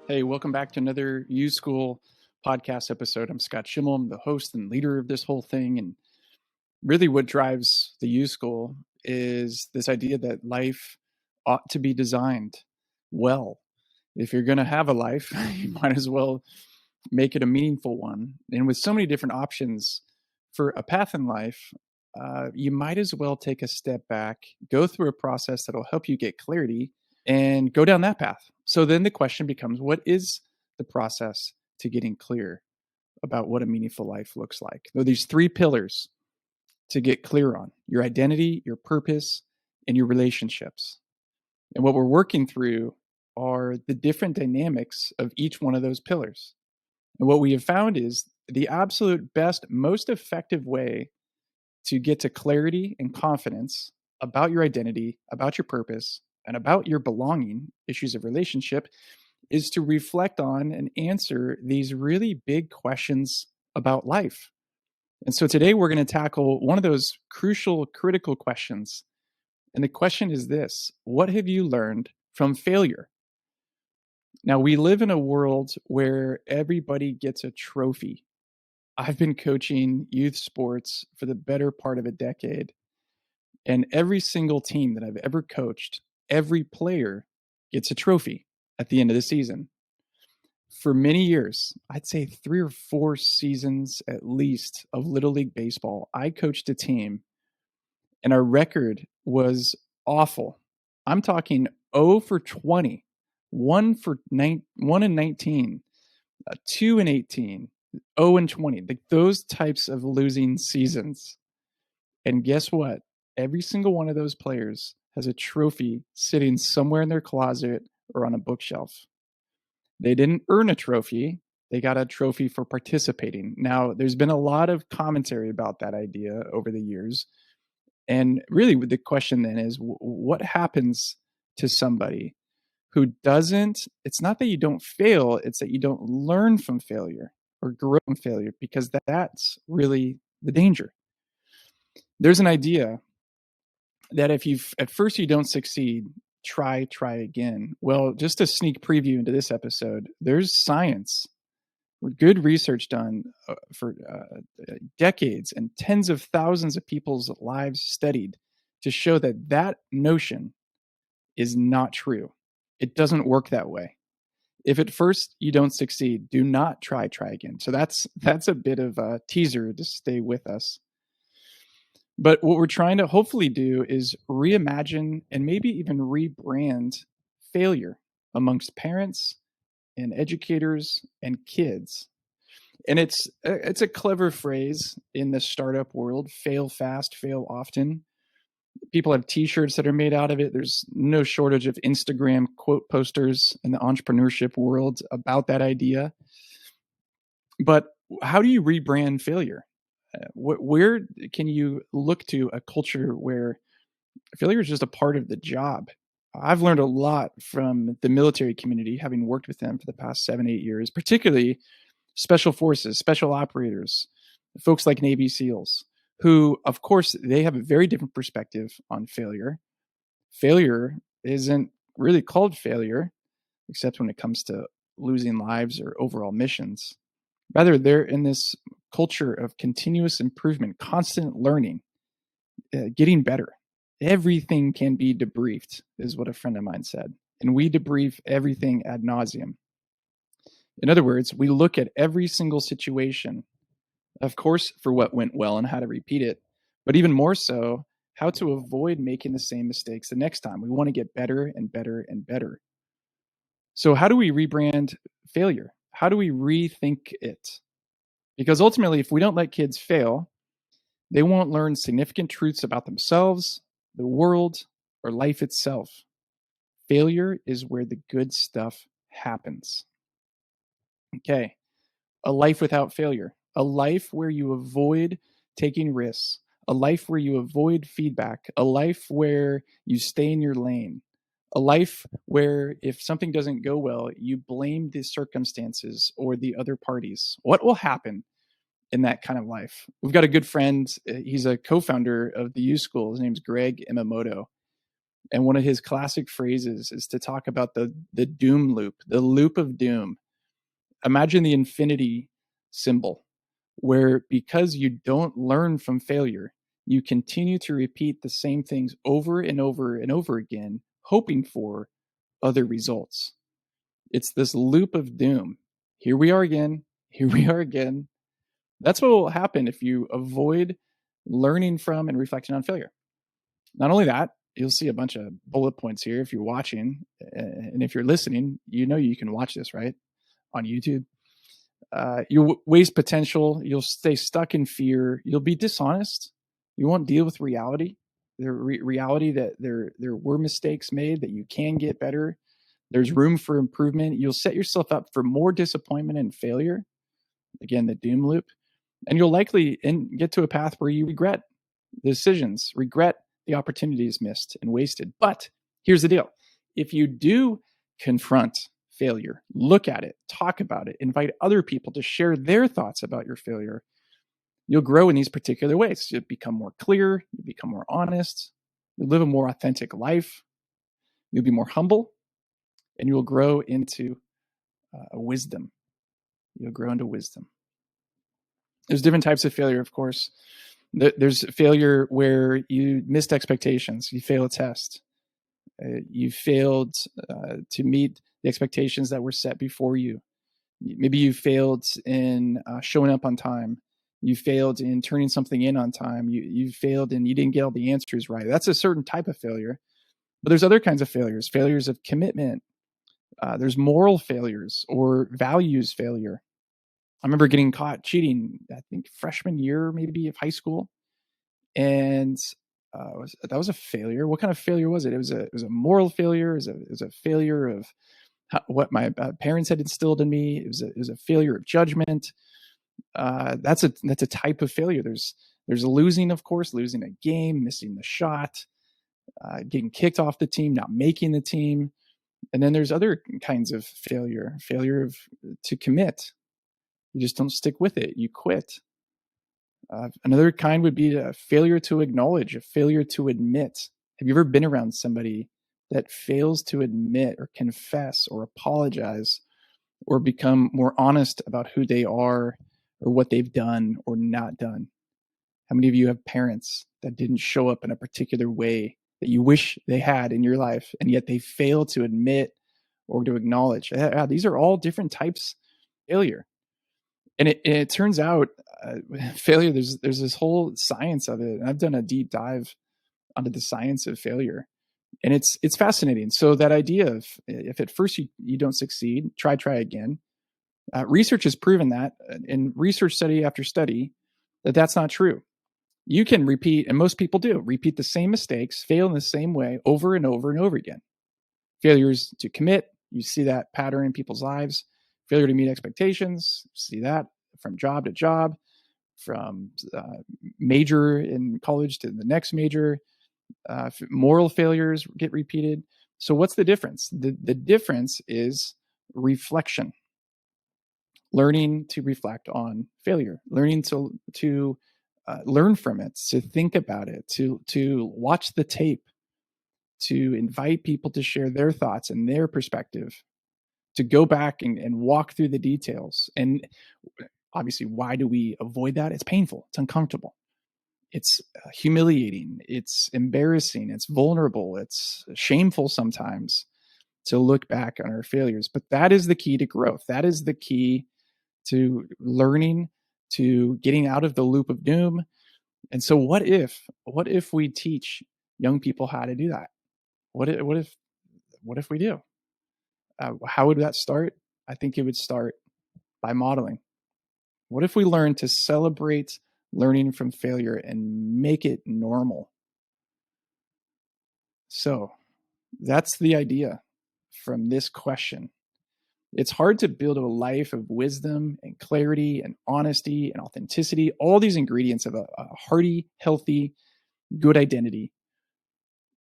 Hey, welcome back to another YouSchool podcast episode. I'm Scott Schimmel. I'm the host and leader of this whole thing. And really what drives the YouSchool is this idea that life ought to be designed well. If you're going to have a life, you might as well make it a meaningful one. And with so many different options for a path in life, you might as well take a step back, go through a process that'll help you get clarity and go down that path. So then the question becomes, what is the process to getting clear about what a meaningful life looks like? There are these three pillars to get clear on: your identity, your purpose, and your relationships. And what we're working through are the different dynamics of each one of those pillars. And what we have found is the absolute best, most effective way to get to clarity and confidence about your identity, about your purpose, and about your belonging, issues of relationship, is to reflect on and answer these really big questions about life. And so today we're going to tackle one of those crucial, critical questions. And the question is this: what have you learned from failure? Now, we live in a world where everybody gets a trophy. I've been coaching youth sports for the better part of a decade. And every single team that I've ever coached, every player gets a trophy at the end of the season. For many years, I'd say 3 or 4 seasons at least of Little League Baseball, I coached a team and our record was awful. I'm talking 0 for 20, 1 and 19, 2 and 18, 0 and 20, like those types of losing seasons. And guess what? Every single one of those players has a trophy sitting somewhere in their closet or on a bookshelf. They didn't earn a trophy. They got a trophy for participating. Now, there's been a lot of commentary about that idea over the years. And really, the question then is, what happens to somebody who doesn't? It's not that you don't fail, it's that you don't learn from failure or grow from failure, because that's really the danger. There's an idea that if at first you don't succeed, try again. Well, just a sneak preview into this episode, there's science, good research done for decades and tens of thousands of people's lives studied to show that notion is not true. It doesn't work that way. If at first you don't succeed, do not try again. So that's a bit of a teaser to stay with us. But what we're trying to hopefully do is reimagine and maybe even rebrand failure amongst parents and educators and kids. And it's a clever phrase in the startup world: fail fast, fail often. People have t-shirts that are made out of it. There's no shortage of Instagram quote posters in the entrepreneurship world about that idea. But how do you rebrand failure? Where can you look to a culture where failure is just a part of the job? I've learned a lot from the military community, having worked with them for the past 7-8 years, particularly special forces, special operators, folks like Navy SEALs, who, of course, they have a very different perspective on failure. Failure isn't really called failure, except when it comes to losing lives or overall missions. Rather, they're in this culture of continuous improvement, constant learning, getting better. Everything can be debriefed, is what a friend of mine said. And we debrief everything ad nauseum. In other words, we look at every single situation, of course, for what went well and how to repeat it, but even more so, how to avoid making the same mistakes the next time. We want to get better and better and better. So how do we rebrand failure? How do we rethink it? Because ultimately, if we don't let kids fail, they won't learn significant truths about themselves, the world, or life itself. Failure is where the good stuff happens. Okay, a life without failure, a life where you avoid taking risks, a life where you avoid feedback, a life where you stay in your lane, a life where if something doesn't go well, you blame the circumstances or the other parties. What will happen in that kind of life? We've got a good friend. He's a co-founder of the YouSchool. His name's Greg Imamoto. And one of his classic phrases is to talk about the doom loop, the loop of doom. Imagine the infinity symbol, where because you don't learn from failure, you continue to repeat the same things over and over and over again, hoping for other results. It's this loop of doom. Here we are again. Here we are again. That's what will happen if you avoid learning from and reflecting on failure. Not only that, you'll see a bunch of bullet points here if you're watching, and if you're listening, you can watch this, right? On YouTube. You'll waste potential. You'll stay stuck in fear. You'll be dishonest. You won't deal with reality. The reality that there were mistakes made, that you can get better. There's room for improvement. You'll set yourself up for more disappointment and failure. Again, the doom loop. And you'll likely get to a path where you regret the decisions, regret the opportunities missed and wasted. But here's the deal. If you do confront failure, look at it, talk about it, invite other people to share their thoughts about your failure, you'll grow in these particular ways. You'll become more clear, you'll become more honest, you'll live a more authentic life, you'll be more humble, and you'll grow into wisdom. You'll grow into wisdom. There's different types of failure, of course. There's failure where you missed expectations. You fail a test. You failed to meet the expectations that were set before you. Maybe you failed in showing up on time. You failed in turning something in on time. You failed and you didn't get all the answers right. That's a certain type of failure. But there's other kinds of failures, failures of commitment. There's moral failures or values failure. I remember getting caught cheating, I think freshman year maybe of high school. And that was a failure. What kind of failure was it? It was a moral failure. It was a failure of what my parents had instilled in me. It was a failure of judgment. That's a type of failure. There's losing, of course, losing a game, missing the shot, getting kicked off the team, not making the team. And then there's other kinds of failure to commit. You just don't stick with it. You quit. Another kind would be a failure to acknowledge, a failure to admit. Have you ever been around somebody that fails to admit or confess or apologize or become more honest about who they are or what they've done or not done? How many of you have parents that didn't show up in a particular way that you wish they had in your life, and yet they fail to admit or to acknowledge? These are all different types of failure. And it turns out failure, there's this whole science of it. And I've done a deep dive onto the science of failure. And it's fascinating. So that idea of if at first you don't succeed, try again. Research has proven that in research study after study that that's not true. You can repeat, and most people do, repeat the same mistakes, fail in the same way over and over and over again. Failures to commit, you see that pattern in people's lives. Failure to meet expectations, see that from job to job, from major in college to the next major. Moral failures get repeated. So what's the difference? The difference is reflection. Learning to reflect on failure, learning to learn from it, to think about it, to watch the tape, to invite people to share their thoughts and their perspective, to go back and walk through the details. And obviously, why do we avoid that? It's painful. It's uncomfortable. It's humiliating. It's embarrassing. It's vulnerable. It's shameful sometimes to look back on our failures. But that is the key to growth. That is the key to learning, to getting out of the loop of doom. And so what if we teach young people how to do that? What if we do? How would that start? I think it would start by modeling. What if we learn to celebrate learning from failure and make it normal? So that's the idea from this question. It's hard to build a life of wisdom and clarity and honesty and authenticity, all these ingredients of a hearty, healthy, good identity,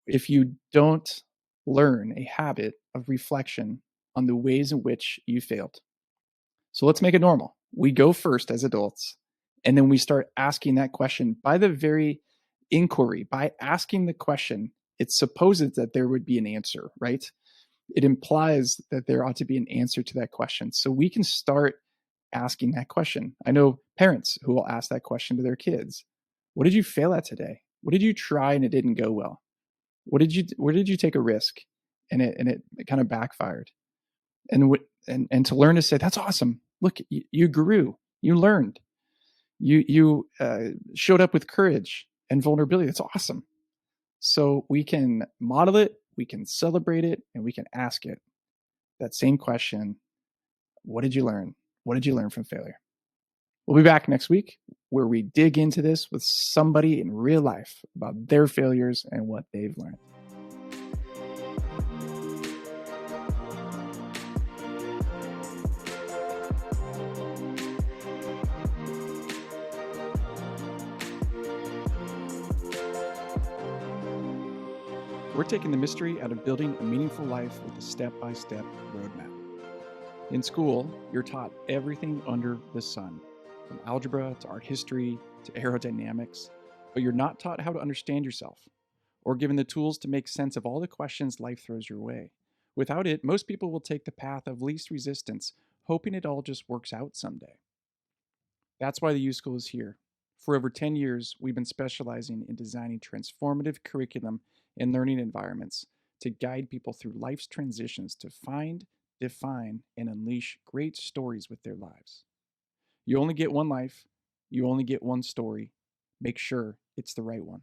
if you don't learn a habit of reflection on the ways in which you failed. So let's make it normal. We go first as adults, and then we start asking that question by the very inquiry, by asking the question, it supposes that there would be an answer, right? It implies that there ought to be an answer to that question. So we can start asking that question. I know parents who will ask that question to their kids. What did you fail at today? What did you try and it didn't go well? Where did you take a risk and it kind of backfired? And to learn to say, that's awesome. Look, you grew, you learned, you showed up with courage and vulnerability. That's awesome. So we can model it, we can celebrate it, and we can ask it that same question. What did you learn? What did you learn from failure? We'll be back next week where we dig into this with somebody in real life about their failures and what they've learned. We're taking the mystery out of building a meaningful life with a step-by-step roadmap. In school, you're taught everything under the sun, from algebra to art history to aerodynamics, but you're not taught how to understand yourself or given the tools to make sense of all the questions life throws your way. Without it, most people will take the path of least resistance, hoping it all just works out someday. That's why the YouSchool is here. For over 10 years, we've been specializing in designing transformative curriculum and learning environments to guide people through life's transitions to find, define, and unleash great stories with their lives. You only get one life, you only get one story. Make sure it's the right one.